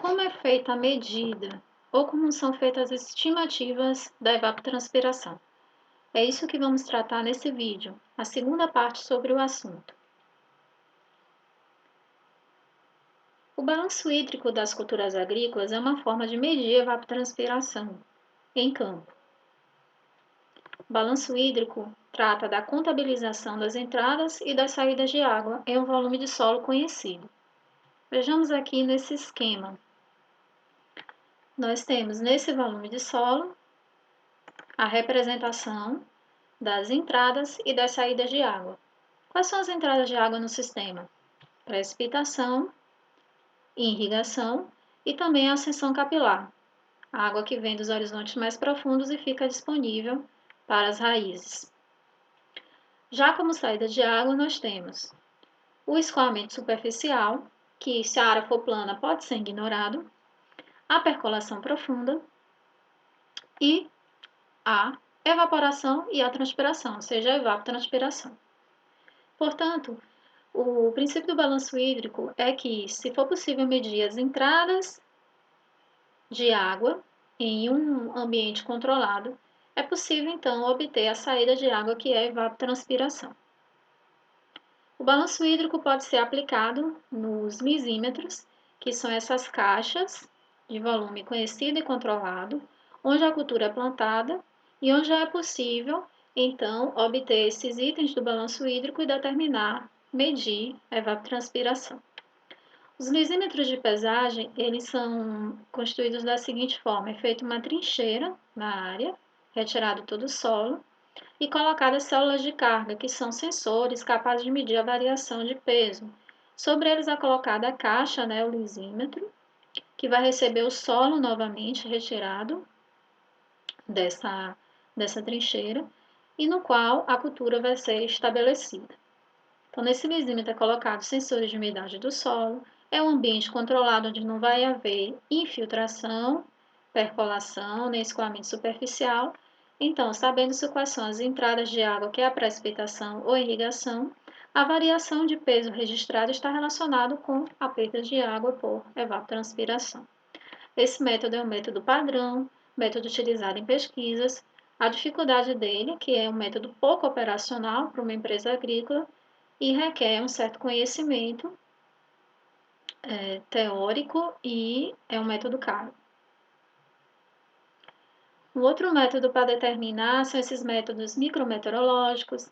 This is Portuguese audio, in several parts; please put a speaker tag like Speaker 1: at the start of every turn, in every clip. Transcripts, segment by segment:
Speaker 1: Como é feita a medida ou como são feitas as estimativas da evapotranspiração? É isso que vamos tratar nesse vídeo, a segunda parte sobre o assunto. O balanço hídrico das culturas agrícolas é uma forma de medir a evapotranspiração em campo. O balanço hídrico trata da contabilização das entradas e das saídas de água em um volume de solo conhecido. Vejamos aqui nesse esquema. Nós temos nesse volume de solo a representação das entradas e das saídas de água. Quais são as entradas de água no sistema? Precipitação, irrigação e também a ascensão capilar, a água que vem dos horizontes mais profundos e fica disponível para as raízes. Já como saída de água, nós temos o escoamento superficial, que se a área for plana pode ser ignorado, a percolação profunda e a evaporação e a transpiração, ou seja, a evapotranspiração. Portanto, o princípio do balanço hídrico é que, se for possível medir as entradas de água em um ambiente controlado, é possível então obter a saída de água, que é a evapotranspiração. O balanço hídrico pode ser aplicado nos misímetros, que são essas caixas de volume conhecido e controlado, onde a cultura é plantada e onde é possível, então, obter esses itens do balanço hídrico e determinar, medir a evapotranspiração. Os misímetros de pesagem, eles são constituídos da seguinte forma: é feita uma trincheira na área, retirado todo o solo, e colocadas células de carga, que são sensores capazes de medir a variação de peso. Sobre eles é colocada a caixa, o lisímetro, que vai receber o solo novamente retirado dessa trincheira, e no qual a cultura vai ser estabelecida. Então, nesse lisímetro é colocado sensores de umidade do solo, é um ambiente controlado onde não vai haver infiltração, percolação, nem escoamento superficial. Então, sabendo-se quais são as entradas de água, que é a precipitação ou irrigação, a variação de peso registrada está relacionada com a perda de água por evapotranspiração. Esse método é um método padrão, método utilizado em pesquisas. A dificuldade dele, que é um método pouco operacional para uma empresa agrícola, e requer um certo conhecimento teórico e é um método caro. Um outro método para determinar são esses métodos micrometeorológicos,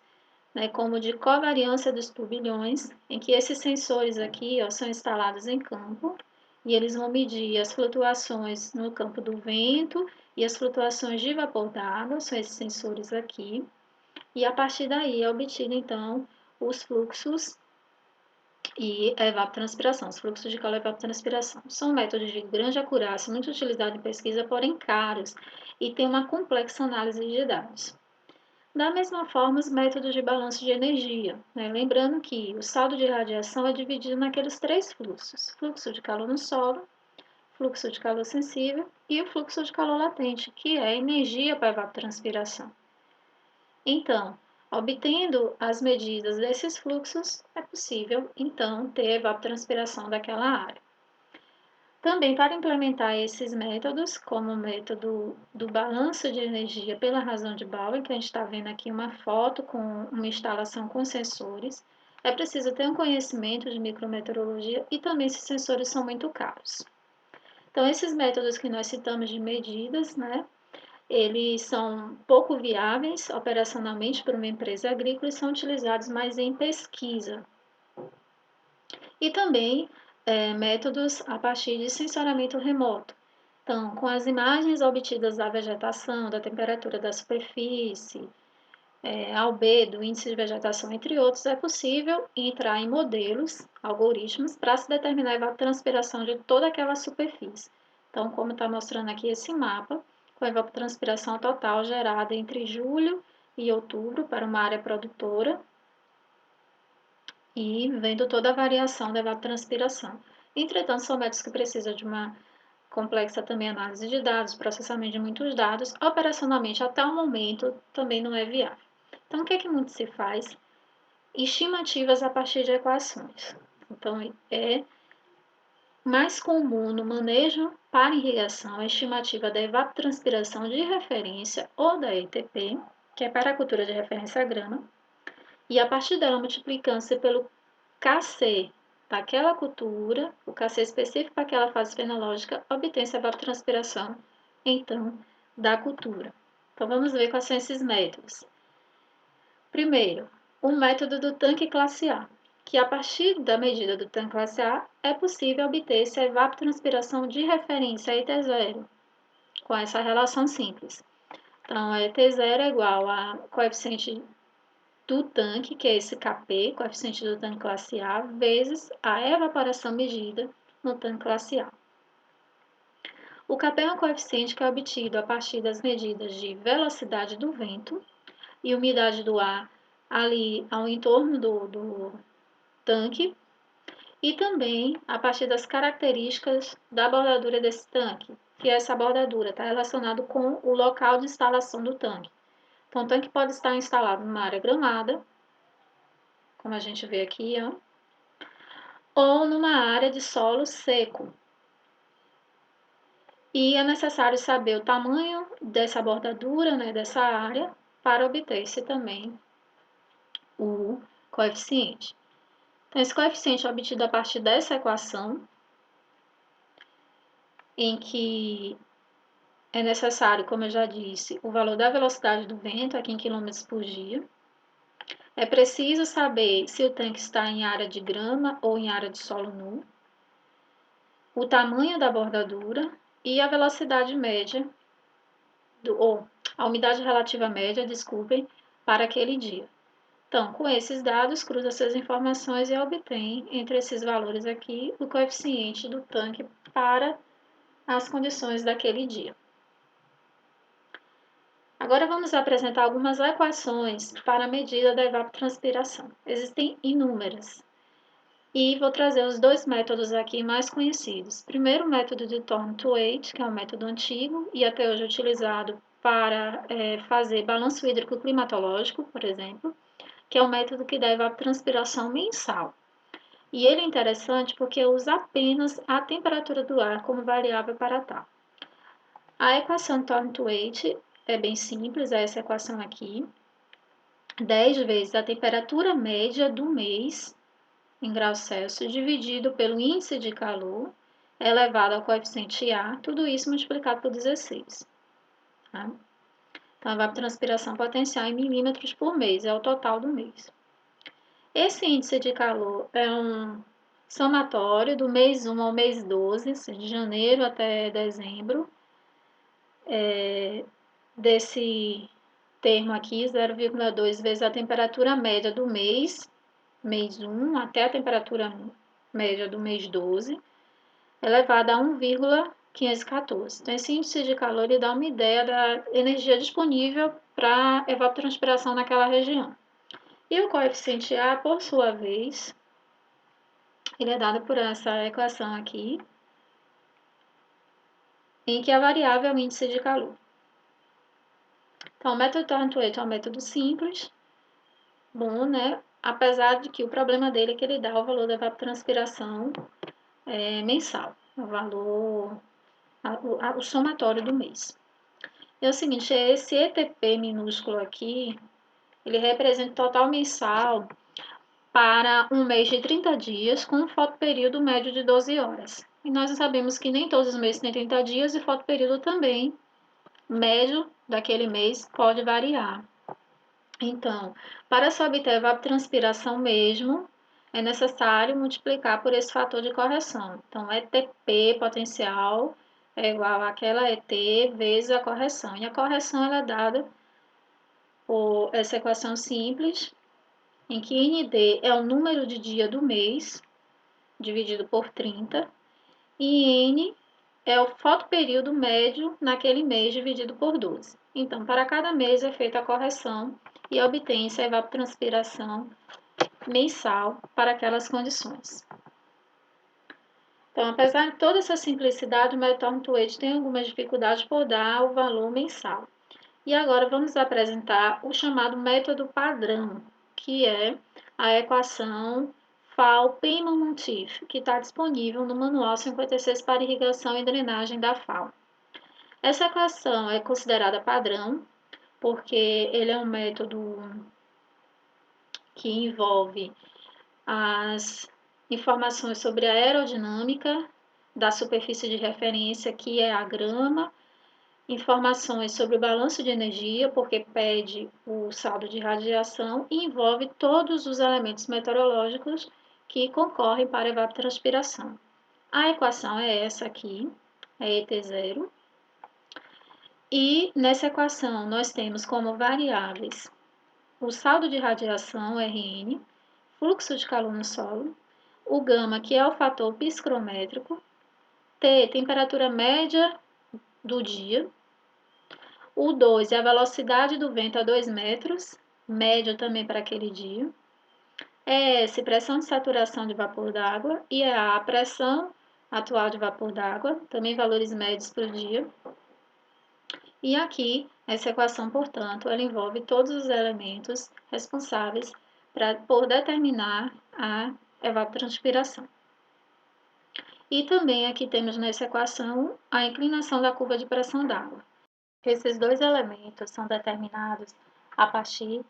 Speaker 1: como o de covariância dos turbilhões, em que esses sensores aqui são instalados em campo e eles vão medir as flutuações no campo do vento e as flutuações de vapor d'água, são esses sensores aqui, e a partir daí é obtido então os fluxos e a evapotranspiração, os fluxos de calor e evapotranspiração. São métodos de grande acurácia, muito utilizados em pesquisa, porém caros, e tem uma complexa análise de dados. Da mesma forma, os métodos de balanço de energia, lembrando que o saldo de radiação é dividido naqueles três fluxos: fluxo de calor no solo, fluxo de calor sensível e o fluxo de calor latente, que é energia para a evapotranspiração. Então, obtendo as medidas desses fluxos, é possível, então, ter a evapotranspiração daquela área. Também, para implementar esses métodos, como o método do balanço de energia pela razão de Bauer, que a gente está vendo aqui uma foto com uma instalação com sensores, é preciso ter um conhecimento de micrometeorologia e também esses sensores são muito caros. Então, esses métodos que nós citamos de medidas, eles são pouco viáveis operacionalmente para uma empresa agrícola e são utilizados mais em pesquisa. E também métodos a partir de sensoriamento remoto. Então, com as imagens obtidas da vegetação, da temperatura da superfície, albedo, índice de vegetação, entre outros, é possível entrar em modelos, algoritmos, para se determinar a evapotranspiração de toda aquela superfície. Então, como está mostrando aqui esse mapa, com a evapotranspiração total gerada entre julho e outubro para uma área produtora e vendo toda a variação da evapotranspiração. Entretanto, são métodos que precisam de uma complexa também análise de dados, processamento de muitos dados. Operacionalmente, até o momento, também não é viável. Então, o que é que muito se faz? Estimativas a partir de equações. Então, mais comum no manejo para irrigação é a estimativa da evapotranspiração de referência ou da ETP, que é para a cultura de referência grama, e a partir dela multiplicando-se pelo Kc daquela cultura, o Kc específico para aquela fase fenológica, obtém-se a evapotranspiração, então, da cultura. Então, vamos ver quais são esses métodos. Primeiro, o método do tanque classe A, que a partir da medida do tanque classe A é possível obter-se a evapotranspiração de referência a ET0, com essa relação simples. Então, ET0 é igual a coeficiente do tanque, que é esse Kp, coeficiente do tanque classe A, vezes a evaporação medida no tanque classe A. O Kp é um coeficiente que é obtido a partir das medidas de velocidade do vento e umidade do ar ali ao entorno do tanque e também a partir das características da bordadura desse tanque, que essa bordadura está relacionada com o local de instalação do tanque. Então, o tanque pode estar instalado numa área gramada, como a gente vê aqui, ó, ou numa área de solo seco. E é necessário saber o tamanho dessa bordadura, né, dessa área, para obter-se também o coeficiente. Então, esse coeficiente é obtido a partir dessa equação, em que é necessário, como eu já disse, o valor da velocidade do vento, aqui em quilômetros por dia. É preciso saber se o tanque está em área de grama ou em área de solo nu, o tamanho da bordadura e a velocidade média, ou a umidade relativa média, desculpem, para aquele dia. Então, com esses dados, cruza essas informações e obtém, entre esses valores aqui, o coeficiente do tanque para as condições daquele dia. Agora vamos apresentar algumas equações para a medida da evapotranspiração. Existem inúmeras. E vou trazer os dois métodos aqui mais conhecidos. Primeiro, o método de Thornton-Waite, que é um método antigo e até hoje utilizado para fazer balanço hídrico climatológico, por exemplo, que é um método que dá evapotranspiração mensal. E ele é interessante porque usa apenas a temperatura do ar como variável para tal. A equação Thornton-Waite é bem simples, é essa equação aqui. 10 vezes a temperatura média do mês em graus Celsius dividido pelo índice de calor elevado ao coeficiente A, tudo isso multiplicado por 16. Tá? Então, a evapotranspiração potencial em milímetros por mês é o total do mês. Esse índice de calor é um somatório do mês 1 ao mês 12, de janeiro até dezembro, desse termo aqui, 0,2 vezes a temperatura média do mês 1 até a temperatura média do mês 12, elevada a 1,514. Então, esse índice de calor ele dá uma ideia da energia disponível para evapotranspiração naquela região. E o coeficiente A, por sua vez, ele é dado por essa equação aqui, em que a variável é o índice de calor. Então, o método Thornton-Waite é um método simples, bom, né? Apesar de que o problema dele é que ele dá o valor da evapotranspiração mensal, o valor, o somatório do mês. É o seguinte, esse ETP minúsculo aqui, ele representa o total mensal para um mês de 30 dias com um fotoperíodo médio de 12 horas. E nós sabemos que nem todos os meses têm 30 dias e fotoperíodo também, médio daquele mês, pode variar. Então, para se obter a evapotranspiração mesmo, é necessário multiplicar por esse fator de correção. Então, ETP potencial é igual àquela ET vezes a correção. E a correção ela é dada por essa equação simples, em que ND é o número de dia do mês, dividido por 30, e N é o fotoperíodo médio naquele mês, dividido por 12. Então, para cada mês é feita a correção e obtém-se a evapotranspiração mensal para aquelas condições. Então, apesar de toda essa simplicidade, o método Thornton-Waite tem algumas dificuldades por dar o valor mensal. E agora vamos apresentar o chamado método padrão, que é a equação FAO Payment Montif, que está disponível no Manual 56 para irrigação e drenagem da FAO. Essa equação é considerada padrão, porque ele é um método que envolve as informações sobre a aerodinâmica da superfície de referência, que é a grama, informações sobre o balanço de energia, porque pede o saldo de radiação e envolve todos os elementos meteorológicos que concorrem para a evapotranspiração. A equação é essa aqui, é ET0. E nessa equação nós temos como variáveis o saldo de radiação, Rn, fluxo de calor no solo, o gama, que é o fator psicrométrico, T, temperatura média do dia, o 2 é a velocidade do vento a 2 metros, médio também para aquele dia, ES, pressão de saturação de vapor d'água, e EA, pressão atual de vapor d'água, também valores médios para o dia. E aqui, essa equação, portanto, ela envolve todos os elementos responsáveis por determinar a evapotranspiração. E também aqui temos nessa equação a inclinação da curva de pressão d'água. Esses dois elementos são determinados a partir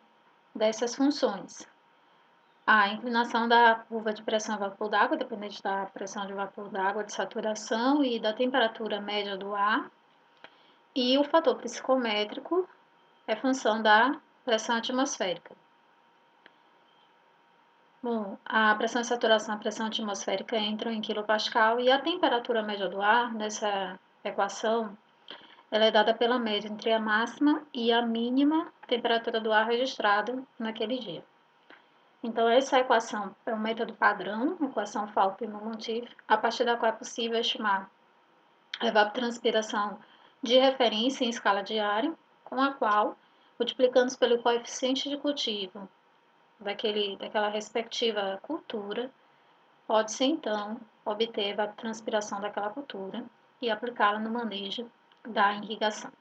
Speaker 1: dessas funções. A inclinação da curva de pressão de vapor d'água, dependente da pressão de vapor d'água, de saturação e da temperatura média do ar. E o fator psicométrico é função da pressão atmosférica. Bom, a pressão de saturação e a pressão atmosférica entram em quilopascal e a temperatura média do ar, nessa equação, ela é dada pela média entre a máxima e a mínima temperatura do ar registrada naquele dia. Então, essa equação é um método padrão, a equação FAO-Payment-Montif, a partir da qual é possível estimar a evapotranspiração de referência em escala diária, com a qual, multiplicando pelo coeficiente de cultivo daquela respectiva cultura, pode-se então obter a evapotranspiração daquela cultura e aplicá-la no manejo da irrigação.